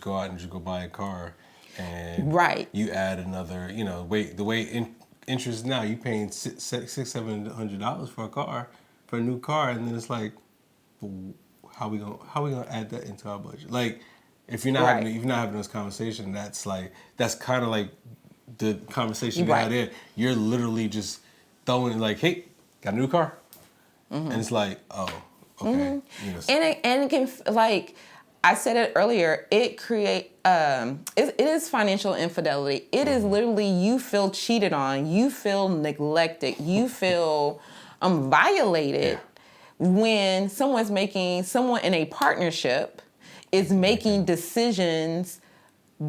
go out and just go buy a car, and you add another, the way interest now, you paying $600-700 for a car, for a new car, and then it's like, well, how we gonna add that into our budget? Like, if you're not having this conversation, that's kind of like the conversation we had there. You're literally just throwing it like, hey, got a new car, and it's like, oh, okay, and it can, like I said it earlier, it is financial infidelity. It is literally, you feel cheated on, you feel neglected, you feel violated when someone in a partnership is making decisions,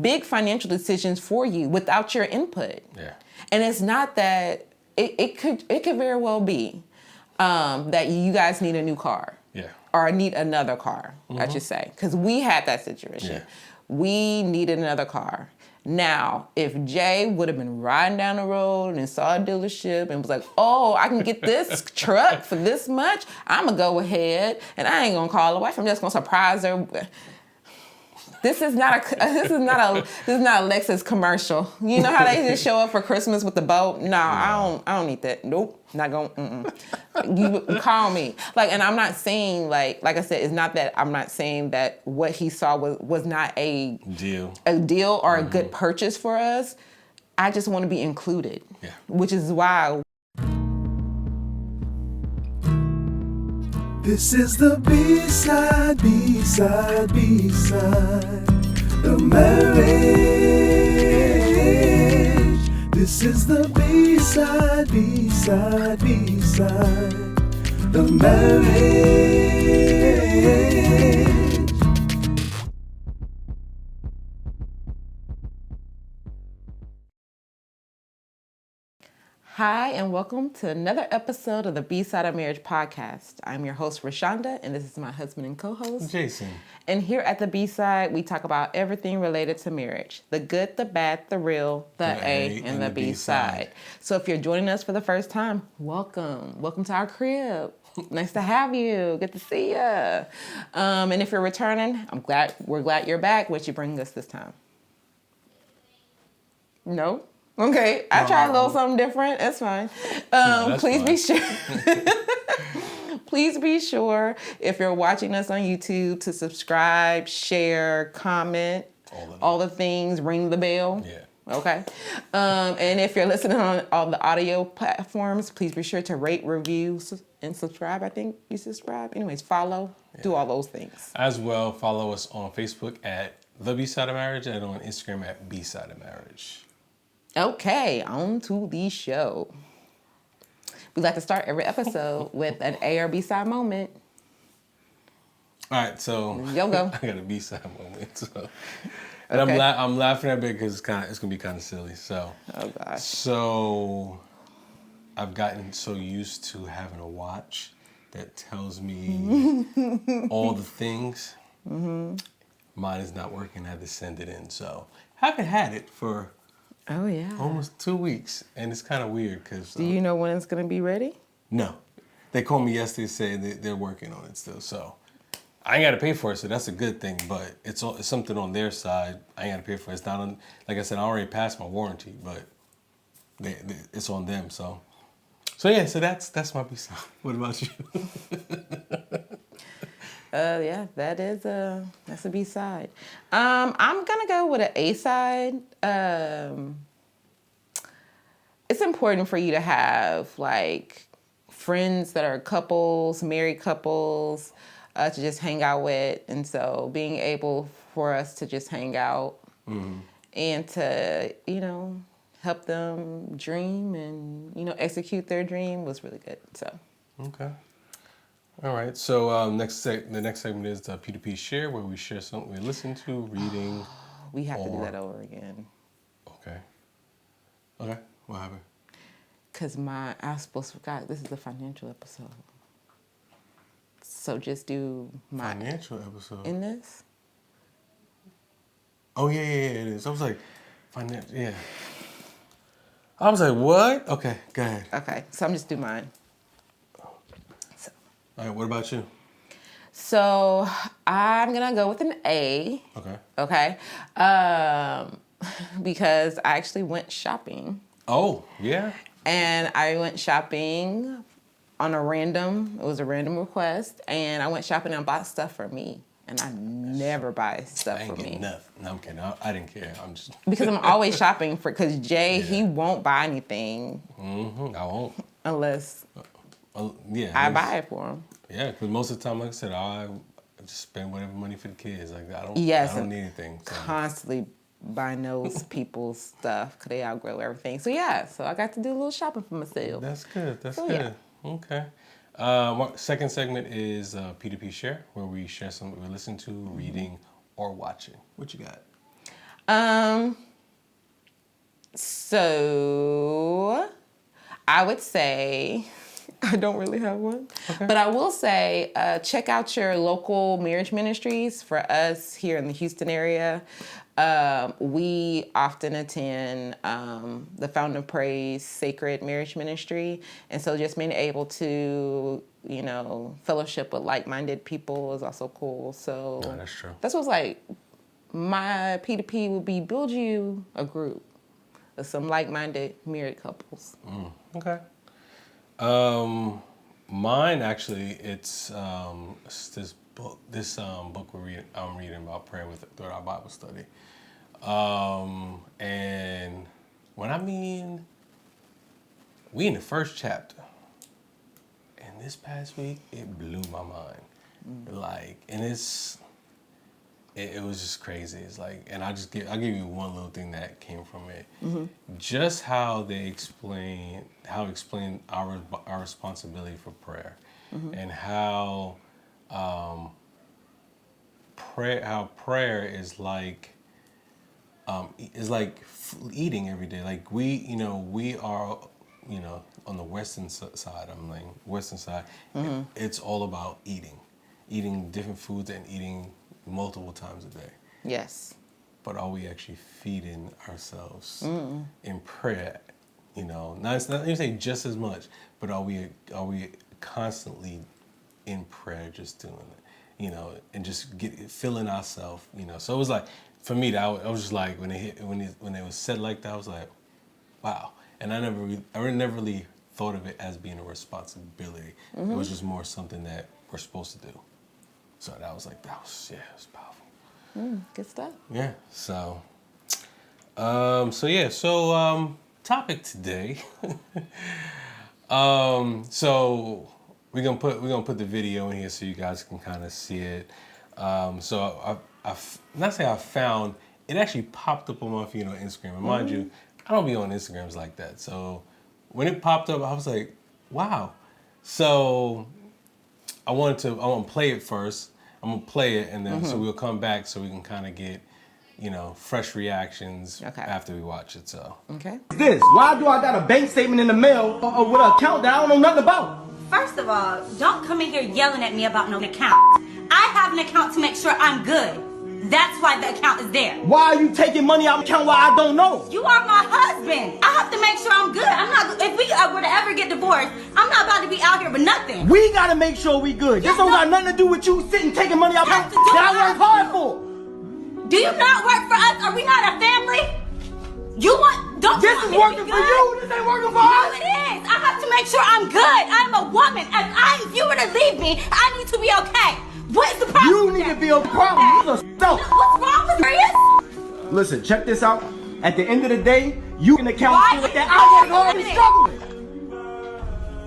big financial decisions for you without your input. Yeah. And it's not that, it could very well be that you guys need a new car. Yeah. Or need another car, I should say. Because we had that situation. Yeah. We needed another car. Now, if Jay would have been riding down the road and saw a dealership and was like, oh, I can get this truck for this much, I'm going to go ahead and I ain't going to call the wife. I'm just going to surprise her. This is not a Lexus commercial. You know how they just show up for Christmas with the boat? No, I don't need that. Nope, not going. You call me. And I'm not saying like I said, it's not that I'm not saying that what he saw was not a deal or a good purchase for us. I just want to be included. Yeah. Which is why. This is the B-side, B-side, B-side, the marriage. This is the B-side, B-side, B-side, the marriage. Hi, and welcome to another episode of the Bside of Marriage podcast. I'm your host, Rashonda, and this is my husband and co-host, Jason. And here at the B-side, we talk about everything related to marriage. The good, the bad, the real, the A, and the B-side. So if you're joining us for the first time, welcome. Welcome to our crib. Nice to have you. Good to see you. And if you're returning, we're glad you're back. What you bring us this time? No? Okay, I tried a little something different. That's fine. Please be sure. Please be sure, if you're watching us on YouTube, to subscribe, share, comment, all the things. Ring the bell. Yeah. Okay. And if you're listening on all the audio platforms, please be sure to rate, review, and subscribe. I think you subscribe. Anyways, follow. Yeah. Do all those things. As well, follow us on Facebook at The Bside of Marriage and on Instagram at Bside of Marriage. Okay, on to the show. We like to start every episode with an A or B side moment. All right, so go. I got a B side moment. So, and okay. I'm laughing at it because it's gonna be kind of silly. So, oh gosh. So, I've gotten so used to having a watch that tells me all the things. Mm-hmm. Mine is not working. I had to send it in. So, I haven't had it for. Oh, yeah. Almost 2 weeks, and it's kind of weird because... Do you know when it's going to be ready? No. They called me yesterday saying they're working on it still, so... I ain't got to pay for it, so that's a good thing, but it's something on their side. I ain't got to pay for it. It's not on... Like I said, I already passed my warranty, but it's on them, so... So, yeah, so that's my piece. What about you? Yeah, that's a B-side. I'm gonna go with an A-side. It's important for you to have friends that are couples, married couples, to just hang out with, and so being able for us to just hang out and to help them dream and execute their dream was really good. So okay. All right, so the next segment is the P2P Share, where we share something we listen to, reading. We have to do that over again. Okay, what happened? Because I forgot, this is the financial episode. So just do my... Financial episode? In this? Oh, yeah, it is. I was like, financial, yeah. I was like, what? Okay, go ahead. Okay, so I'm just do mine. All right, what about you? So I'm gonna go with an A. Okay. Because I actually went shopping. Oh, yeah. And I went shopping on it was a random request, and I went shopping and bought stuff for me. And I never buy stuff for me. Nothing. No, I'm kidding. I didn't care. I'm just because I'm always shopping because Jay, he won't buy anything. I won't unless I buy it for him. Yeah, because most of the time, like I said, I just spend whatever money for the kids. Like I don't need anything. So. Constantly buying those people's stuff because they outgrow everything. So so I got to do a little shopping for myself. That's good. That's good. Yeah. Okay. Second segment is P2P Share, where we share something we listen to, reading, or watching. What you got? So I would say I don't really have one, but I will say check out your local marriage ministries. For us here in the Houston area, we often attend the Fountain of Praise Sacred Marriage Ministry. And so just being able to, fellowship with like-minded people is also cool. So that's true. That's what's like, my P2P would be build you a group of some like-minded married couples. Okay. Mine actually, it's this book I'm reading about praying through our Bible study. And we in the first chapter, and this past week, it blew my mind. It was just crazy. It's like, and I'll give you one little thing that came from it. Just how they explain our responsibility for prayer, and how prayer is like eating every day. Like we are on the western side. Western side. It's all about eating different foods and eating multiple times a day. Yes. But are we actually feeding ourselves in prayer? Not you say just as much, but are we constantly in prayer, just doing it, and just filling ourselves, So it was like, for me, I was just like, when it was said like that, I was like, wow. And I never really thought of it as being a responsibility. It was just more something that we're supposed to do. So that was like, it was powerful. Good stuff. Yeah. So, topic today. So we're gonna put the video in here so you guys can kind of see it. So I found it actually popped up on my feed on Instagram. And mind you, I don't be on Instagrams like that. So when it popped up, I was like, wow. So I want to play it first. I'm gonna play it, and then so we'll come back so we can kind of get, fresh reactions after we watch it. So why do I got a bank statement in the mail with an account that I don't know nothing about? First of all, don't come in here yelling at me about no account. I have an account to make sure I'm good. That's why the account is there. Why are you taking money out of the account while I don't know? You are my husband. I have to make sure I'm good. If we were to ever get divorced, I'm not about to be out here with nothing. We gotta make sure we good. This don't got nothing to do with you sitting taking money out of the account that I work hard for. Do you not work for us? Are we not a family? This is working for you. This ain't working for us. No, it is. I have to make sure I'm good. I'm a woman. If you were to leave me, I need to be okay. What is the problem? You need to be a problem. What's wrong with you? Listen, check this out. At the end of the day, you can account for that I work hard and struggling.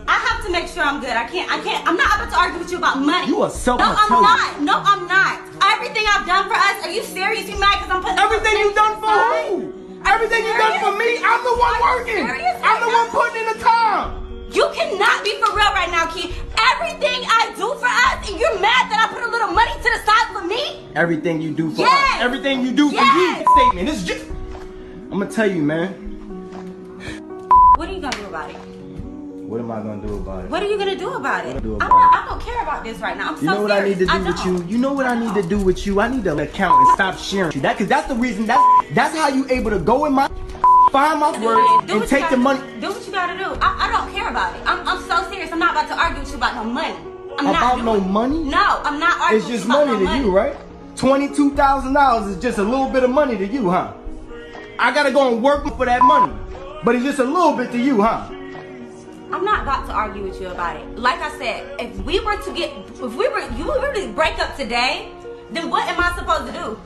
I have to make sure I'm good. I can't. I'm not about to argue with you about money. You are self-controlled. No, I'm not. Everything I've done for us, are you serious? You mad because I'm putting everything you done for who? Everything you done for me, I'm the one working. I'm the one putting in the time. You cannot be for real right now, Key. Everything I do for us, and you're mad that I put a little money to the side for me? Everything you do for us. Everything you do for you. Statement. It's just, I'm gonna tell you, man. What are you gonna do about it? What am I gonna do about it? What are you gonna do about it? I don't care about this right now. I'm so serious. You know what I need to do with you? You know what I need to do with you? I need to account and stop sharing you. Cause that's the reason. That's how you able to go in my find my words and take the money. Do what you gotta do. I don't care about it. I'm so serious. I'm not about to argue with you about no money. About no money? No, I'm not arguing It's just about money no to you, right? $22,000 is just a little bit of money to you, huh? I gotta go and work for that money, but it's just a little bit to you, huh? I'm not about to argue with you about it. Like I said, if you were to break up today, then what am I supposed to do?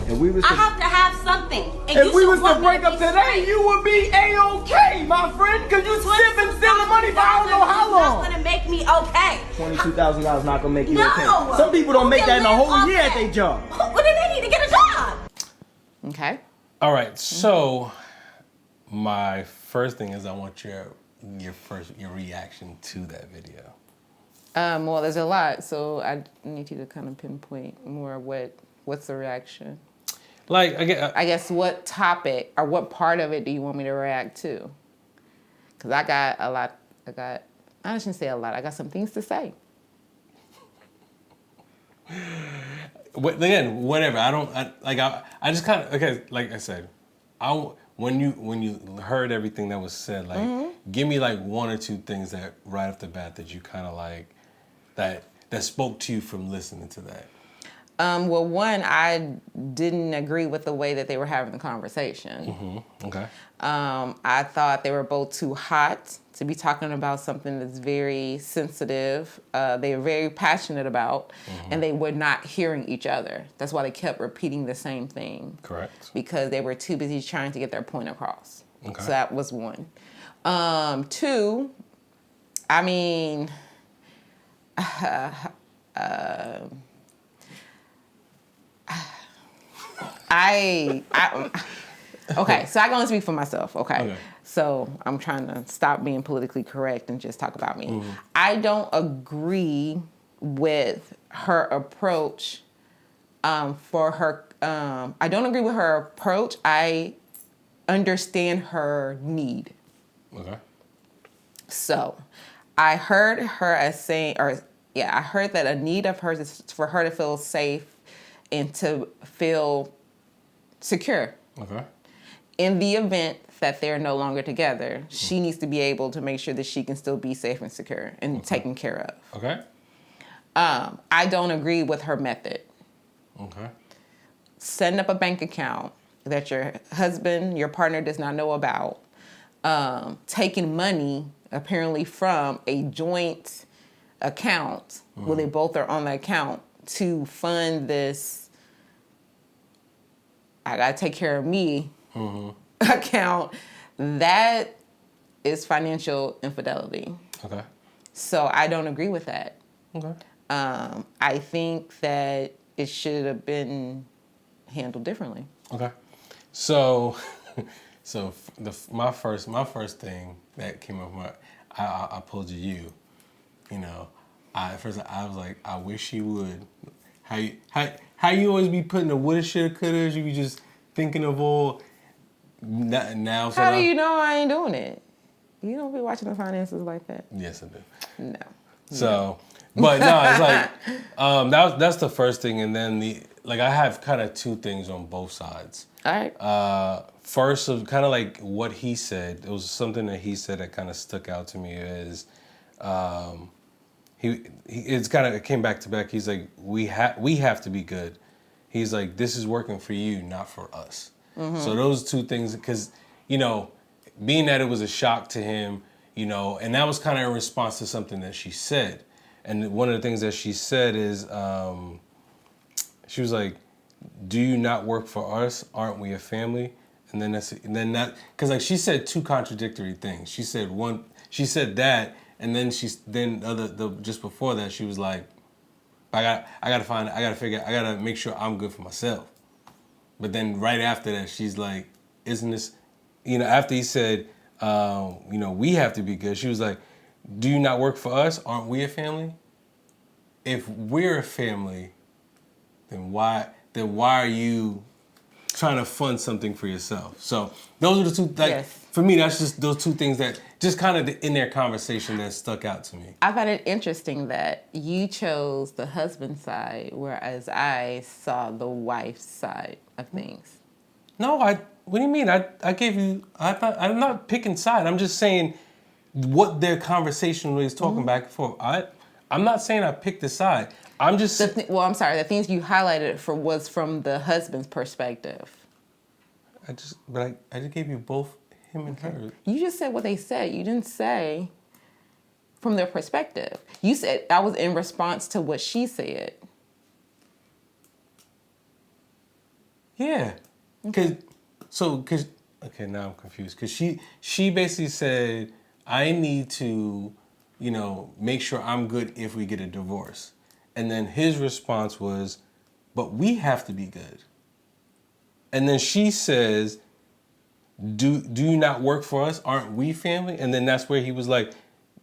If we was I to, have to have something. And if we was to want me break up be today, straight. you would be A-okay, my friend, because you been stealing money for I don't know how long. That's gonna make me okay. $22,000 not gonna make you No. okay. Some people don't Who make can that in a live whole off year at that? their job. Well, then they need to get a job. Okay. All right. So my first thing is I want your reaction to that video. Well, there's a lot, so I need you to kind of pinpoint more what's the reaction. Like, I guess what topic or what part of it do you want me to react to? Because I got a lot. I shouldn't say a lot. I got some things to say. Again, whatever. I just kind of, okay. Like I said, when you heard everything that was said, like, give me like one or two things that right off the bat that you kind of like that spoke to you from listening to that. Well, one, I didn't agree with the way that they were having the conversation. Mm-hmm. Okay. I thought they were both too hot to be talking about something that's very sensitive. They were very passionate about, and they were not hearing each other. That's why they kept repeating the same thing. Correct. Because they were too busy trying to get their point across. Okay. So that was one. Two, I mean, okay, so I can only speak for myself, okay? So I'm trying to stop being politically correct and just talk about me. I don't agree with her approach I don't agree with her approach. I understand her need. Okay. So I heard her as saying, I heard that a need of hers is for her to feel safe and to feel secure. Okay. In the event that they're no longer together, she needs to be able to make sure that she can still be safe and secure and taken care of. Okay. I don't agree with her method. Okay. Setting up a bank account that your husband, your partner does not know about, taking money apparently from a joint account where they both are on the account to fund this I gotta take care of me account, that is financial infidelity. Okay. So I don't agree with that. Okay. I think that it should have been handled differently. Okay. So my first thing that came up, I pulled you. You know, at first I was like, I wish you would. How you always be putting the woulda, shoulda, coulda? You be just thinking of all now. How do you know I ain't doing it? You don't be watching the finances like that. Yes, I do. No. So, but no, it's like that's the first thing, and then I have kind of two things on both sides. All right. First, kind of like what he said. It was something that he said that kind of stuck out to me. Is it came back to back. He's like, we have to be good. He's like, this is working for you, not for us. So those two things, because being that it was a shock to him, and that was kind of in response to something that she said. And one of the things that she said is, she was like, do you not work for us? Aren't we a family? And then because like she said two contradictory things. She said that, and then just before that, she was like, I gotta make sure I'm good for myself. But then right after that, she's like, isn't this, after he said, we have to be good, she was like, do you not work for us? Aren't we a family? If we're a family, then why are you trying to fund something for yourself? So those are the two, for me, that's just those two things that just kind of in their conversation that stuck out to me. I find it interesting that you chose the husband side, whereas I saw the wife's side of things. No, what do you mean? I'm not picking side. I'm just saying what their conversation was talking back and forth. I'm not saying I picked a side. I'm just... I'm sorry. The things you highlighted was from the husband's perspective. I just gave you both him and her. You just said what they said. You didn't say from their perspective. You said I was in response to what she said. Yeah. Okay, now I'm confused. Because she basically said, I need to, make sure I'm good if we get a divorce. And then his response was, but we have to be good. And then she says, do you not work for us? Aren't we family? And then that's where he was like,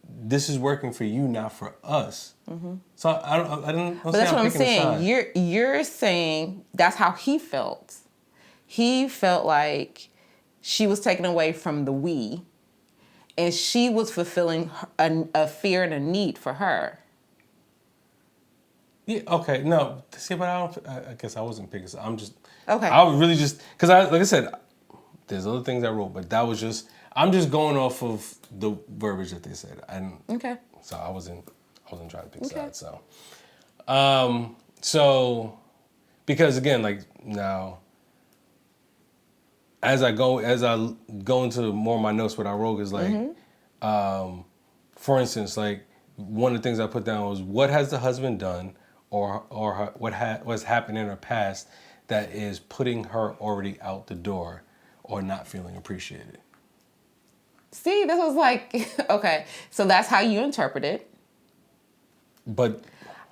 this is working for you, not for us. Mm-hmm. So I don't. But that's what I'm saying. You're saying that's how he felt. He felt like she was taken away from the we, and she was fulfilling a fear and a need for her. Yeah. Okay. No. See, but I guess I wasn't picking. I'm just. Okay. I was really just because like I said, there's other things I wrote, but that was just. I'm just going off of the verbiage that they said. Okay. So I wasn't trying to pick sides. So, because again, like now, as I go into more of my notes, what I wrote is like, for instance, like one of the things I put down was what has the husband done, or what's happened in her past that is putting her already out the door, or not feeling appreciated. See, this was like, okay, so that's how you interpret it. But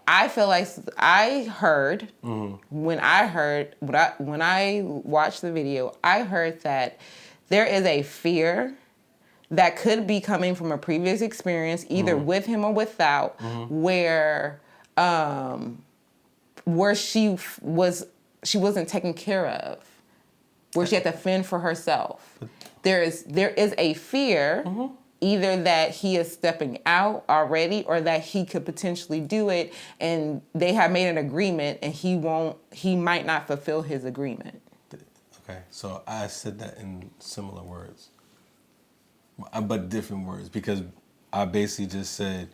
I feel like I heard, when I watched the video, I heard that there is a fear that could be coming from a previous experience, either with him or without, where she wasn't taken care of, where she had to fend for herself. There is a fear, either that he is stepping out already or that he could potentially do it, and they have made an agreement and he might not fulfill his agreement. Okay, so I said that in similar words, but different words, because I basically just said,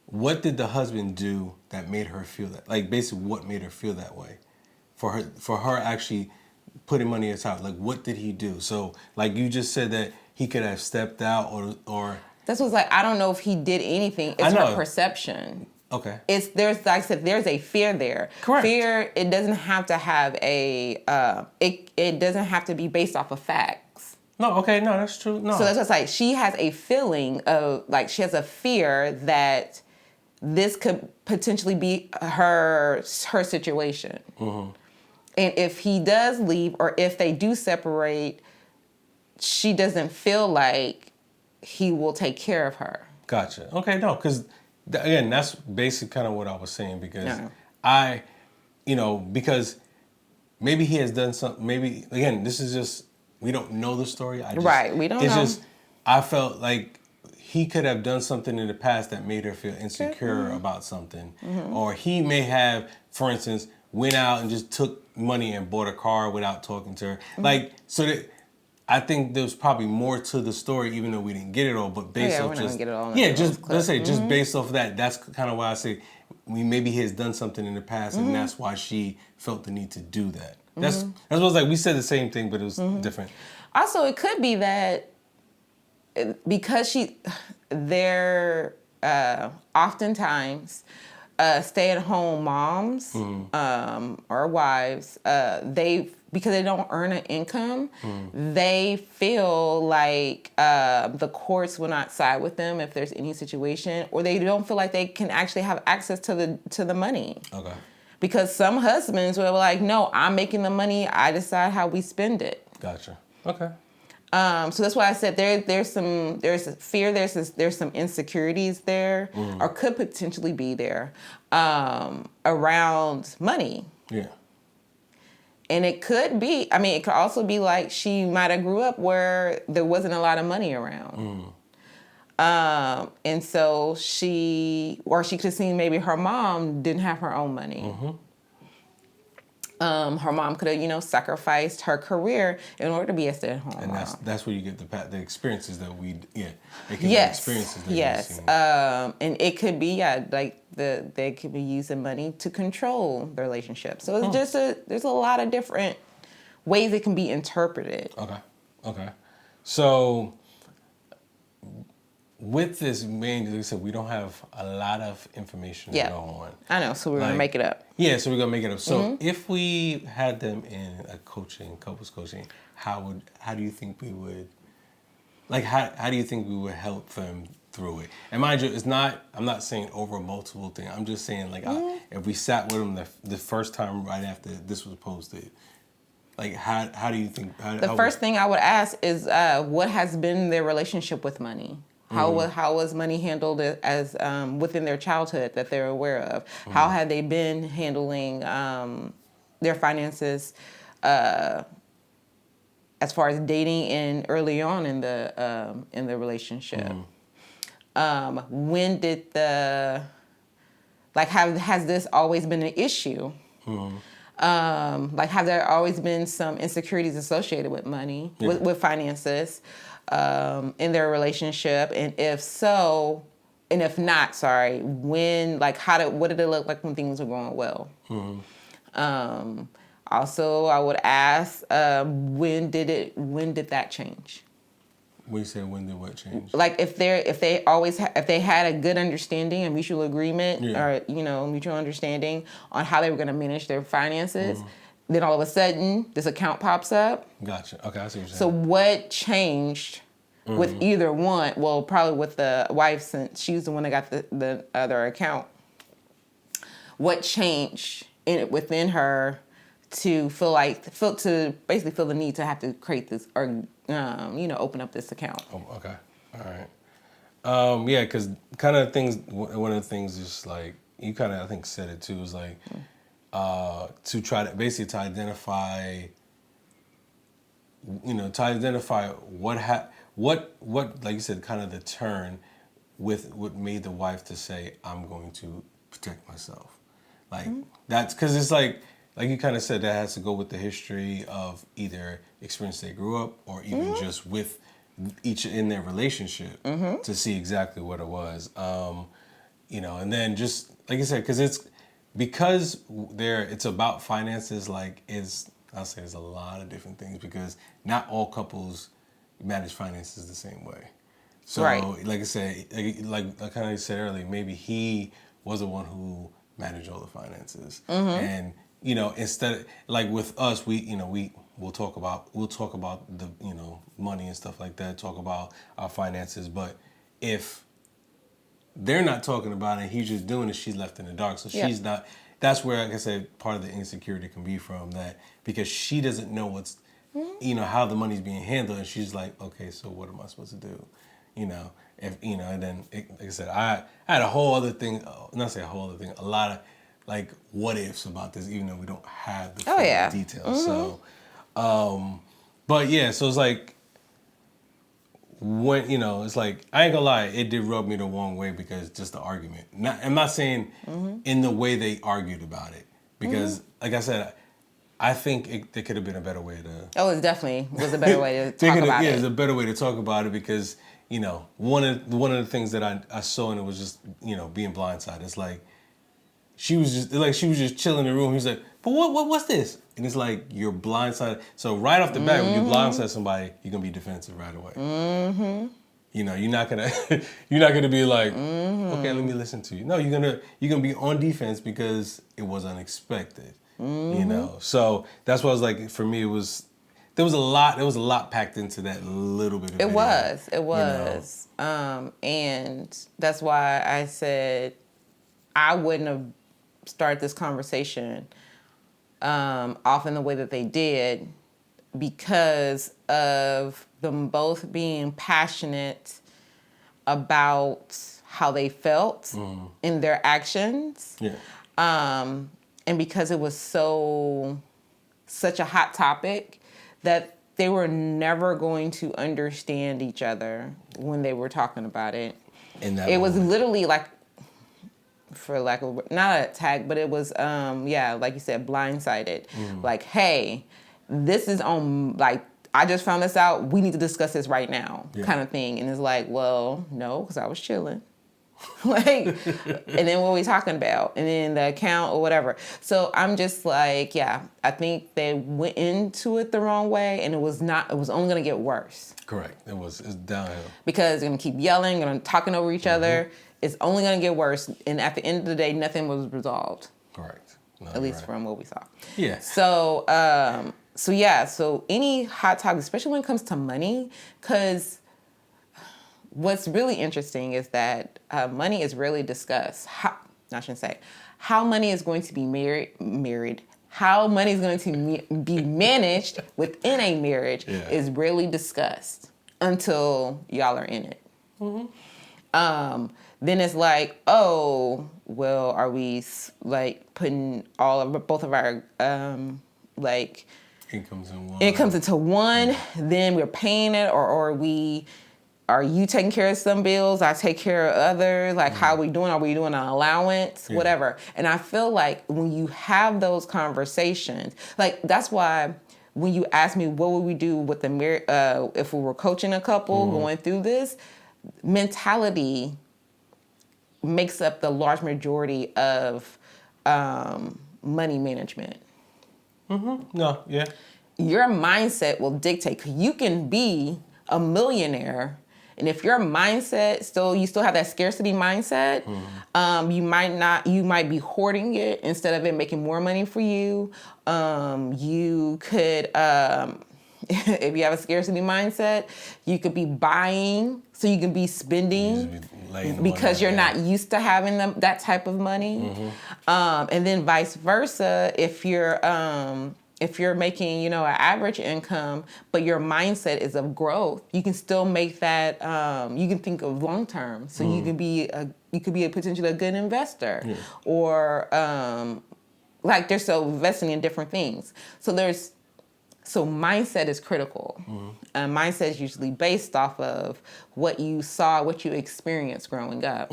what did the husband do that made her feel that? Like basically what made her feel that way? For her actually putting money aside, like what did he do? So like you just said that he could have stepped out or This was like, I don't know if he did anything. It's her perception. Okay. There's like I said, there's a fear there. Correct. Fear, it doesn't have to have it doesn't have to be based off of facts. No, okay, no, that's true. No. So that's just like she has a feeling of like she has a fear that this could potentially be her situation. Mm-hmm. And if he does leave or if they do separate, she doesn't feel like he will take care of her. Gotcha. Okay, no, because again, that's basically kind of what I was saying, because because maybe he has done something, maybe, again, this is just, we don't know the story. We don't know. It's just, I felt like he could have done something in the past that made her feel insecure about something. Mm-hmm. Or he may have, for instance, went out and just took money and bought a car without talking to her. Mm-hmm. Like, so that I think there's probably more to the story, even though we didn't get it all. But based off just, just based off of that, that's kind of why I say maybe he has done something in the past, and that's why she felt the need to do that. That's what it's like. We said the same thing, but it was different. Also, it could be that because they're oftentimes stay-at-home moms or wives, because they don't earn an income, they feel like the courts will not side with them if there's any situation, or they don't feel like they can actually have access to the money. Okay. Because some husbands will be like, no, I'm making the money, I decide how we spend it. Gotcha. Okay. So that's why I said there's fear, there's some insecurities there, or could potentially be there, around money. Yeah. And it could be, it could also be like she might have grew up where there wasn't a lot of money around. And so she could have seen maybe her mom didn't have her own money. Her mom could have, sacrificed her career in order to be a stay-at-home And mom. that's where you get the experiences that it can be experiences that yes. And it could be they could be using money to control the relationship. So it's there's a lot of different ways it can be interpreted. Okay. So with this, like I said, we don't have a lot of information to go on. I know, so we're going to make it up. Yeah, so we're going to make it up. So if we had them in a couples coaching, how do you think we would, how do you think we would help them through it? And mind you, I'm not saying over multiple things. I'm just saying, if we sat with them the first time right after this was posted, how do you think? The first thing I would ask is, what has been their relationship with money? How was money handled as within their childhood that they're aware of? How have they been handling their finances as far as dating and early on in the relationship? When did has this always been an issue? Have there always been some insecurities associated with money, with finances? In their relationship, and if so, and if not, when, what did it look like when things were going well? Also, I would ask, when did that change? When you say when did what change? If they had a good understanding, a mutual agreement, or mutual understanding on how they were going to manage their finances. Then all of a sudden, this account pops up. Gotcha. Okay, I see what you're saying. So what changed with either one? Well, probably with the wife, since she's the one that got the other account. What changed within her to basically feel the need to have to create this or open up this account? Oh, okay. All right. Yeah, because kind of things. One of the things is you kind of I think said it too is to try to basically to identify what like you said, kind of the turn with what made the wife to say, I'm going to protect myself. That's because it's like you kind of said, that has to go with the history of either experience they grew up or even just with each in their relationship to see exactly what it was. And then just like you said, because it's about finances, I'll say there's a lot of different things because not all couples manage finances the same way. So, like I said, like I kind of said earlier, maybe he was the one who managed all the finances, and instead, with us, we'll talk about the money and stuff like that, talk about our finances, but if they're not talking about it, he's just doing it, she's left in the dark. So she's not, that's where, like I said, part of the insecurity can be from that, because she doesn't know what's, how the money's being handled. And she's like, okay, so what am I supposed to do? And then, like I said, I had a whole other thing, not say a whole other thing, a lot of what ifs about this, even though we don't have the full details. So, but yeah, so it's when it's I ain't gonna lie, it did rub me the wrong way because just the argument. I'm not saying in the way they argued about it, because like I said, I think there could have been a better way to. It definitely was a better way to talk about it. Yeah, it's a better way to talk about it because one of the things that I saw, and it was just being blindsided. It's she was just chilling in the room. He's like, but what's this? And it's you're blindsided. So right off the bat, when you blindside somebody, you're gonna be defensive right away. You're not gonna be okay, let me listen to you. No, you're gonna be on defense because it was unexpected. So that's why I was for me, there was a lot packed into that little bit of video. It was. And that's why I said I wouldn't have started this conversation off in the way that they did, because of them both being passionate about how they felt in their actions. And because it was such a hot topic that they were never going to understand each other when they were talking about it. It was literally for lack of, not an attack, but it was, like you said, blindsided. Like, hey, this is on, like, I just found this out. We need to discuss this right now, kind of thing. And it's like, well, no, because I was chilling. Like, and then what are we talking about? And then the account or whatever. So I'm just like, I think they went into it the wrong way, and it was only going to get worse. Correct. It's downhill. Because they're going to keep yelling and talking over each other. It's only going to get worse. And at the end of the day, nothing was resolved. Correct. No, at least from what we saw. Yeah. So, so any hot topic, especially when it comes to money, because what's really interesting is that money is rarely discussed. How money is going to be married. How money is going to be managed within a marriage is rarely discussed until y'all are in it. Then it's like, oh, well, are we like putting both of our incomes into one? Then we're paying it, or are you taking care of some bills? I take care of others. Like, how are we doing? Are we doing an allowance? Whatever. And I feel like when you have those conversations, like that's why when you ask me what would we do with the if we were coaching a couple going through this, mentality makes up the large majority of money management. No, yeah. Your mindset will dictate. 'Cause you can be a millionaire, and if your mindset you still have that scarcity mindset, you might be hoarding it instead of it making more money for you. You could, if you have a scarcity mindset, you could be buying so you can be spending because you're not used to having that type of money. And then vice versa, if you're making, an average income, but your mindset is of growth, you can still make that. You can think of long term, so you could be potentially a good investor, or like they're so investing in different things. So mindset is critical. Mindset is usually based off of what you saw, what you experienced growing up,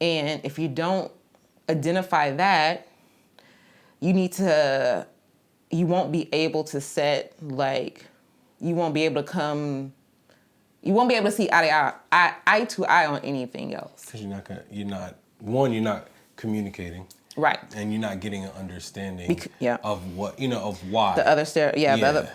and if you don't identify that, you won't be able to you won't be able to see eye to eye on anything else. Because you're not communicating. Right. And you're not getting an understanding of what, of why. The other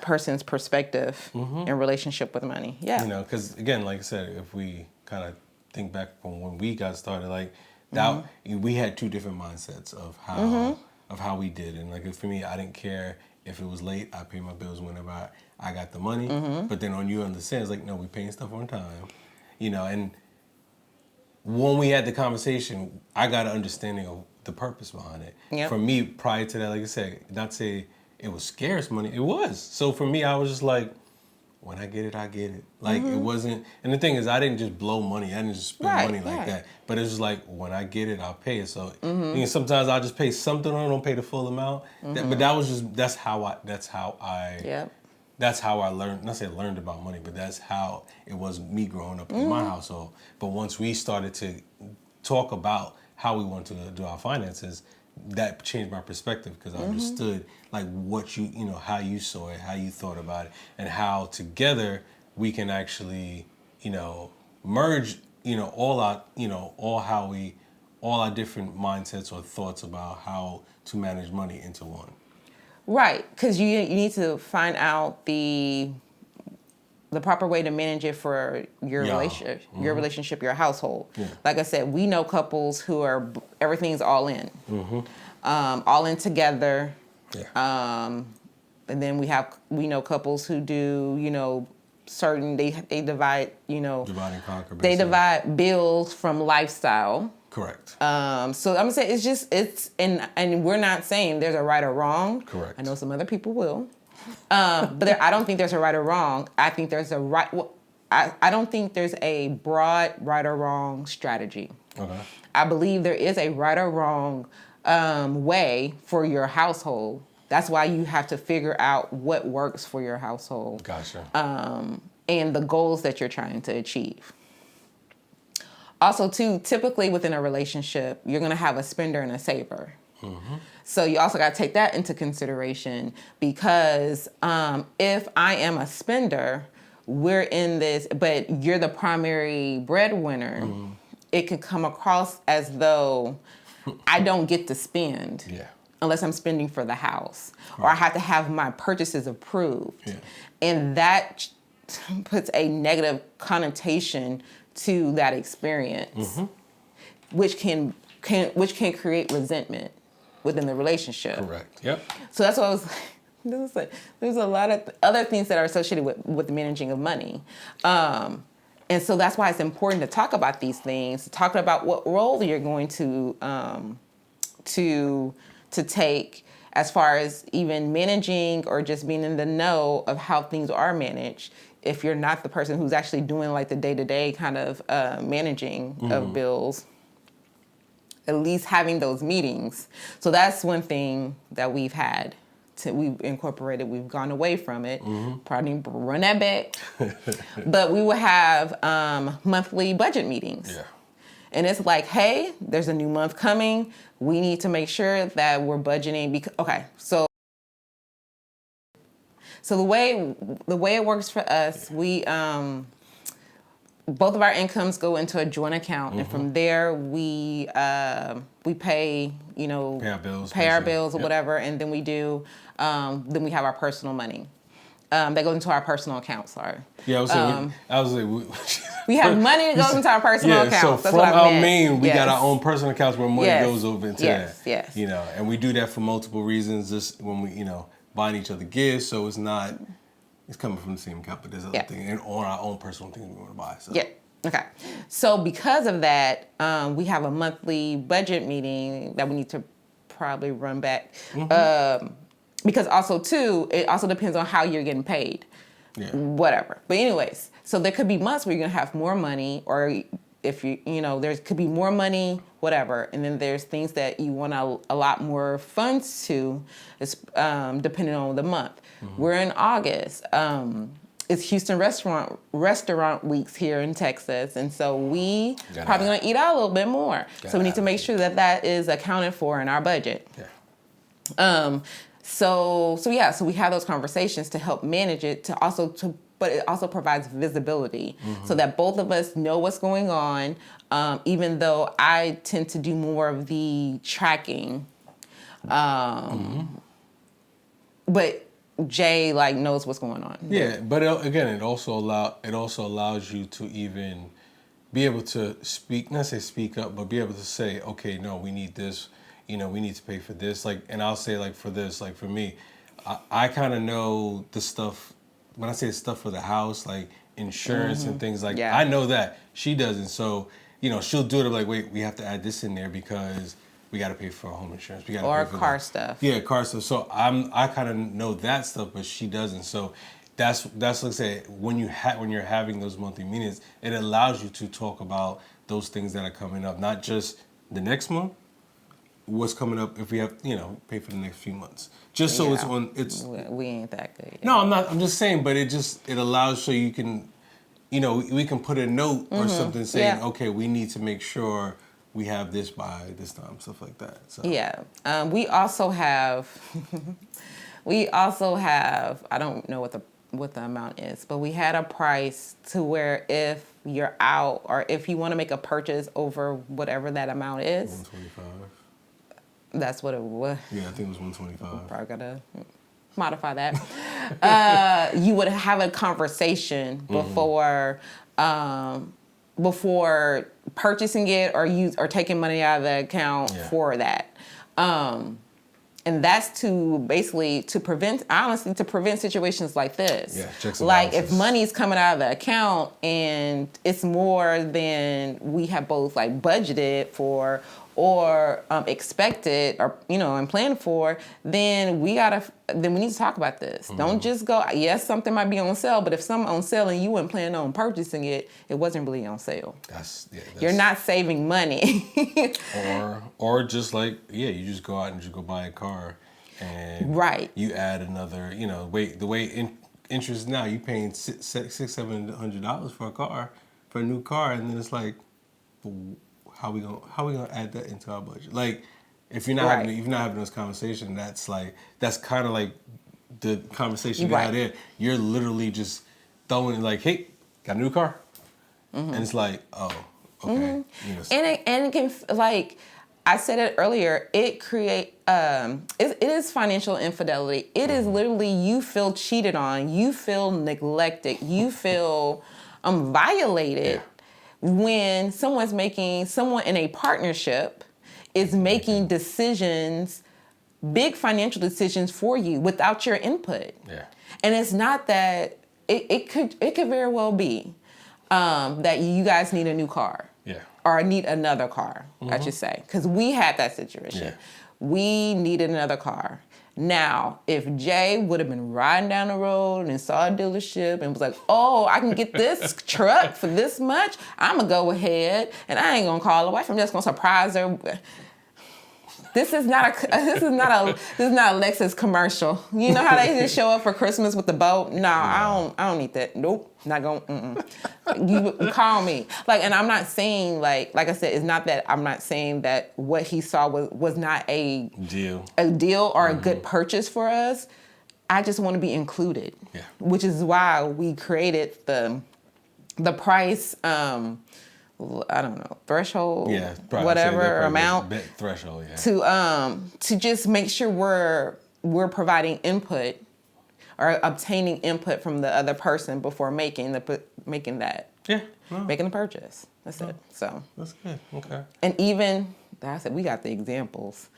person's perspective in relationship with money. Yeah. Because again, like I said, if we kind of think back from when we got started, like that, we had two different mindsets of how we did. And like for me, I didn't care if it was late. I paid my bills whenever I got the money. But then on you understand, it's like, no, we paying stuff on time. And when we had the conversation, I got an understanding of the purpose behind it. Yep. For me, prior to that, like I said, not say it was scarce money. It was. So for me, I was just like, when I get it, I get it. Like it wasn't. And the thing is, I didn't just blow money. I didn't just spend money like that. But it was just like, when I get it, I'll pay it. So sometimes I'll just pay something on it, don't pay the full amount. But that's how I learned. Not say learned about money, but that's how it was me growing up in my household. But once we started to talk about how we wanted to do our finances, that changed my perspective because I understood like what how you saw it, how you thought about it, and how together we can actually, merge, all our different mindsets or thoughts about how to manage money into one. Right, because you need to find out the proper way to manage it for your relationship, your household. Yeah. Like I said, we know couples who are everything's all in, all in together. Yeah. And then we know couples who do certain they divide divide and conquer. Basically. They divide bills from lifestyle. Correct. So I'm gonna say it's and we're not saying there's a right or wrong. Correct. I know some other people will. But I don't think there's a right or wrong. I think there's a right. Well, I don't think there's a broad right or wrong strategy. Okay. I believe there is a right or wrong way for your household. That's why you have to figure out what works for your household. Gotcha. And the goals that you're trying to achieve. Also, too, typically within a relationship, you're going to have a spender and a saver. So you also got to take that into consideration because if I am a spender, we're in this, but you're the primary breadwinner, it could come across as though I don't get to spend unless I'm spending for the house, or I have to have my purchases approved. And that puts a negative connotation to that experience, which can create resentment within the relationship. Correct. Yep. So that's what I was like, there's a lot of other things that are associated with managing of money. And so that's why it's important to talk about these things, to talk about what role you're going to take as far as even managing or just being in the know of how things are managed. If you're not the person who's actually doing like the day-to-day kind of managing of bills, at least having those meetings. So that's one thing that we've had. We've incorporated, we've gone away from it. Probably run that back. But we will have monthly budget meetings. Yeah. And it's like, hey, there's a new month coming. We need to make sure that we're budgeting. So the way it works for us, we both of our incomes go into a joint account, and from there we pay, pay our bills or whatever, and then we do then we have our personal money that goes into our personal account. Sorry. Yeah, I was like, we have money that goes into our personal accounts. So That's from what I our meant. main, we got our own personal accounts where money goes over into that. Yes. And we do that for multiple reasons. Just when we, buying each other gifts, so it's coming from the same account, but there's other things and on our own personal things we want to buy. So. Yeah. Okay. So because of that, we have a monthly budget meeting that we need to probably run back. Because also too, it also depends on how you're getting paid. Yeah. Whatever. But anyways, so there could be months where you're gonna have more money, or if there could be more money, whatever, and then there's things that you want to allot more funds to, depending on the month. We're in August. It's Houston restaurant weeks here in Texas, and so we probably gonna eat out a little bit more. So we need to make sure that is accounted for in our budget. Yeah. So we have those conversations to help manage it, but it also provides visibility so that both of us know what's going on, even though I tend to do more of the tracking. But Jay knows what's going on. Yeah, but again, it also allows you to even be able to speak up, but be able to say, okay, no, we need this. We need to pay for this. And I'll say for this, for me, I kind of know the stuff. When I say stuff for the house, like insurance and things I know that she doesn't. So, she'll do it. Like, wait, we have to add this in there because we got to pay for home insurance. We got to pay for car stuff. Yeah, car stuff. So I kind of know that stuff, but she doesn't. So that's like I say, when you're having those monthly meetings, it allows you to talk about those things that are coming up, not just the next month. What's coming up if we have, pay for the next few months. Just so we ain't that good yet. No, I'm not. I'm just saying, but it allows so you can, we can put a note or something saying, okay, we need to make sure we have this by this time, stuff like that. So. Yeah. We also have, I don't know what the amount is, but we had a price to where if you're out or if you want to make a purchase over whatever that amount is. 125. That's what it was. Yeah, I think it was 125. Probably gotta modify that. You would have a conversation before purchasing it or taking money out of the account for that. And that's to prevent situations like this. Yeah, checks and balances. If money's coming out of the account and it's more than we have both budgeted for or expected or and planned for, then we need to talk about this. Don't just go, yes, something might be on sale, but if something on sale and you weren't planning on purchasing it, it wasn't really on sale. You're not saving money. or just you just go out and just go buy a car and you add another, the way interest now, you paying $600-$700 for a new car, and then it's like, but how we gonna add that into our budget? Like, if you're not having this conversation, that's kind of like the conversation you had there. You're literally just throwing it like, hey, got a new car, and it's like, oh, okay. And it can, like I said it earlier, it is financial infidelity. It is literally, you feel cheated on, you feel neglected, you feel violated when someone in a partnership is making decisions, big financial decisions for you without your input. Yeah. And it's not that, it could very well be that you guys need a new car. Yeah. Or need another car, I should say. Because we had that situation. Yeah. We needed another car. Now, if Jay would have been riding down the road and saw a dealership and was like, oh, I can get this truck for this much, I'm going to go ahead and I ain't going to call the wife. I'm just going to surprise her. This is not a Lexus commercial. You know how they just show up for Christmas with the boat? No, I don't need that. Nope, not going. You call me. Like, and I'm not saying like I said, it's not that I'm not saying that what he saw was not a deal or a good purchase for us. I just want to be included. Yeah. Which is why we created the price. I don't know, threshold, whatever amount, threshold, to just make sure we're providing input or obtaining input from the other person before making the purchase. That's it. So that's good. Okay. And even like I said, we got the examples.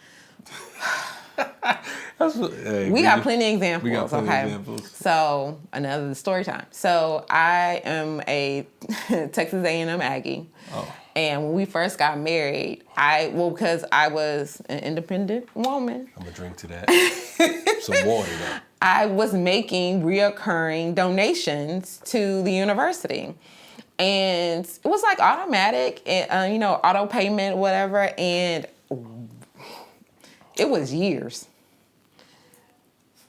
We got plenty of examples. So another story time. So I am a Texas A&M Aggie. Oh. And when we first got married, because I was an independent woman. I'm gonna drink to that. Some water though. I was making reoccurring donations to the university. And it was like automatic, auto payment, whatever. And it was years.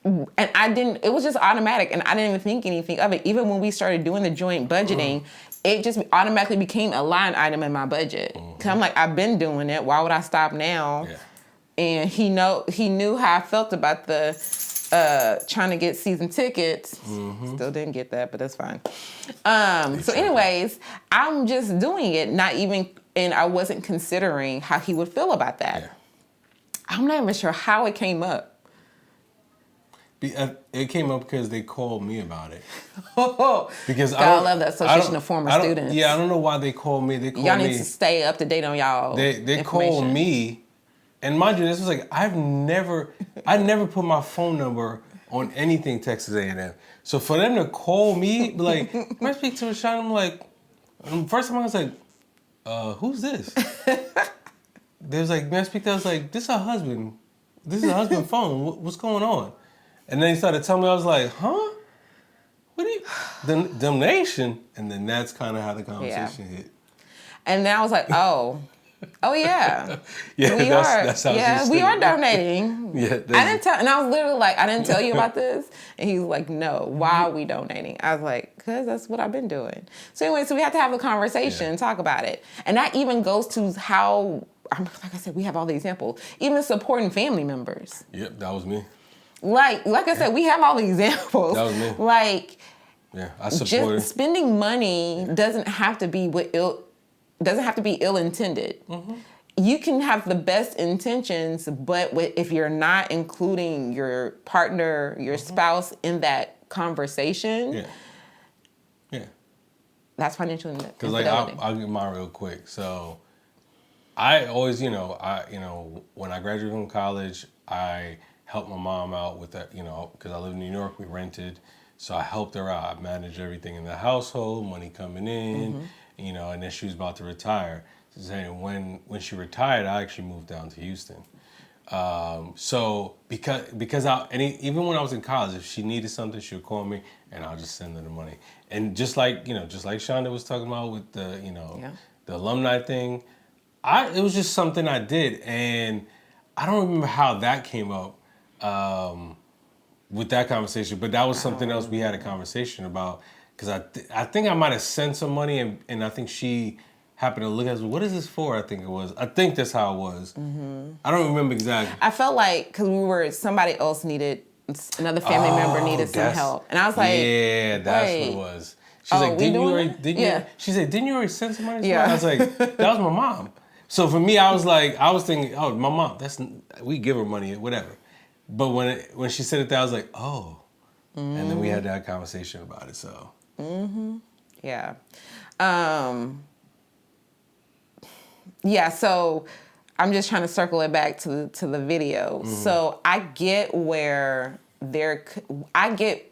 And it was just automatic, and I didn't even think anything of it. Even when we started doing the joint budgeting, it just automatically became a line item in my budget. Because I'm like, I've been doing it. Why would I stop now? Yeah. And he knew how I felt about the trying to get season tickets. Still didn't get that, but that's fine. So anyways, I'm just doing it, and I wasn't considering how he would feel about that. Yeah. I'm not even sure how it came up. It came up because they called me about it. Because I love the Association of Former Students. Yeah, I don't know why they called me. Y'all need to stay up to date on y'all. They called me, and mind you, this was like I never put my phone number on anything Texas A&M. So for them to call me, like, can I speak to Rashawn? I'm like, first time I was like, who's this? They was like, man, speak to us. Like, this is her husband. This is her husband's phone. What's going on? And then he started telling me, I was like, huh? What are you? Donation? And then that's kind of how the conversation hit. And then I was like, oh yeah. Yeah, that's how we are donating. I didn't tell, and I was literally like, I didn't tell you about this. And he was like, no, why are we donating? I was like, because that's what I've been doing. So anyway, we had to have a conversation, talk about it. And that even goes to how, like I said, we have all the examples. Even supporting family members. Yep, that was me. Like I said, we have all the examples. That was me. Like, I supported. Just spending money doesn't have to be ill-intended. You can have the best intentions, but if you're not including your partner, your spouse in that conversation, that's financial infidelity. Because like I'll get mine real quick. So I always, when I graduated from college, I helped my mom out with that, because I live in New York, we rented. So I helped her out. I managed everything in the household, money coming in, and then she was about to retire. So when she retired, I actually moved down to Houston. So because even when I was in college, if she needed something, she would call me and I'll just send her the money. And just like Shonda was talking about with the, the alumni thing, it was just something I did. And I don't remember how that came up. With that conversation, but that was something else we had a conversation about, because I think I might have sent some money and I think she happened to look at it, what is this for? I think that's how it was. Mm-hmm. I don't remember exactly. I felt like because somebody else needed, another family member needed some help, and I was like, yeah, that's what it was. She's like, she said, didn't you already send some money? Yeah. I was like, that was my mom. So for me, I was thinking, oh, my mom. We give her money, whatever. But when she said it, I was like, oh. Mm-hmm. And then we had that conversation about it. So. Mm-hmm. Yeah. Yeah. So I'm just trying to circle it back to the video. Mm-hmm. So I get where I get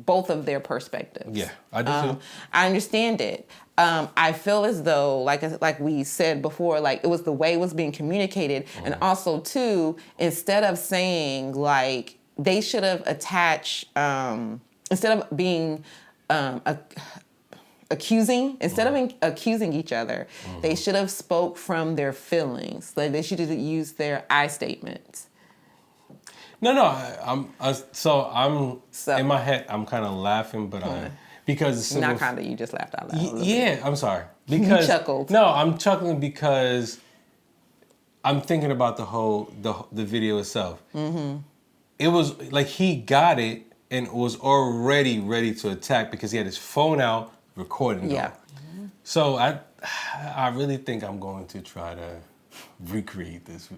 both of their perspectives. Yeah, I do too. I understand it. I feel as though, like we said before, like it was the way it was being communicated, and also too, instead of saying like they should have attached, instead of being accusing each other, they should have spoke from their feelings. Like they should have used their I statements. No, I'm in my head. I'm kind of laughing, but because not kind of. You just laughed out loud. Yeah, I'm sorry. Because you chuckled. No, I'm chuckling because I'm thinking about the video itself. Mm-hmm. It was like he got it and was already ready to attack because he had his phone out recording. Yeah. Mm-hmm. So I really think I'm going to try to recreate this.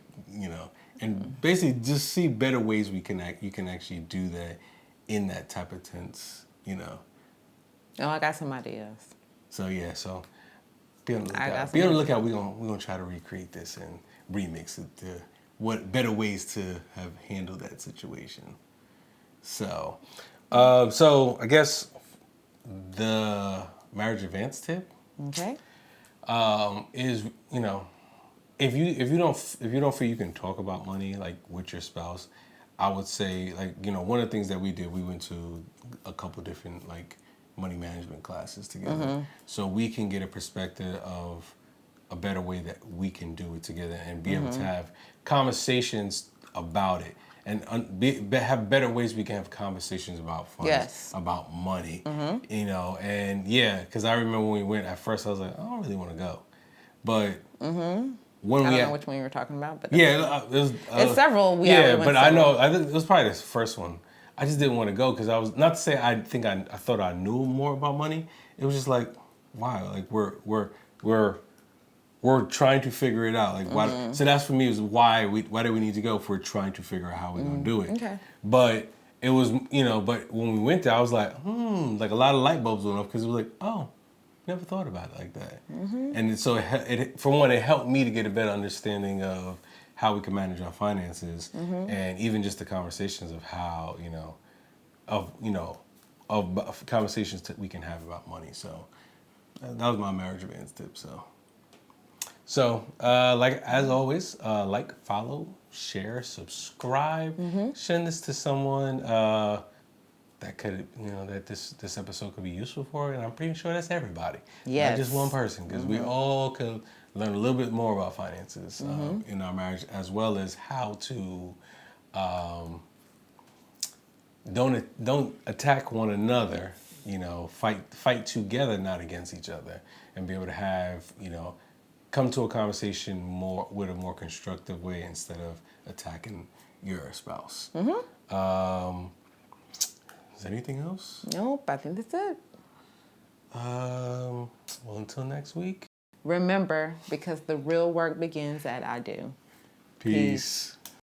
And basically just see better ways you can actually do that in that type of tense, Oh, I got some ideas. So yeah, be on the lookout. Be on the lookout. We're gonna try to recreate this and remix it to what better ways to have handled that situation. So I guess the marriage advance tip. Okay. Is if you don't feel you can talk about money like with your spouse, I would say one of the things that we did, we went to a couple different money management classes together, so we can get a perspective of a better way that we can do it together and be able to have conversations about it and have better ways we can have conversations about funds, about money, and because I remember when we went at first I was like, I don't really want to go, but. When I don't know which one you were talking about, but it's several. But I know I think it was probably the first one. I just didn't want to go because I was not to say I thought I knew more about money. It was just like, wow, like we're trying to figure it out. Like why? So that's for me is why do we need to go if we're trying to figure out how we're gonna do it. Okay. But it was but when we went there, I was like like a lot of light bulbs went off because it was like never thought about it like that. And so it for one, it helped me to get a better understanding of how we can manage our finances, and even just the conversations of how of conversations that we can have about money. So that was my marriage advance tip. So as always, follow, share, subscribe, send this to someone that could that this episode could be useful for, and I'm pretty sure that's everybody. Yes. Not just one person, because we all could learn a little bit more about finances in our marriage, as well as how to don't attack one another. Fight together, not against each other, and be able to have come to a conversation with a more constructive way instead of attacking your spouse. Is there anything else? Nope, I think that's it. Well, until next week. Remember, because the real work begins at I do. Peace.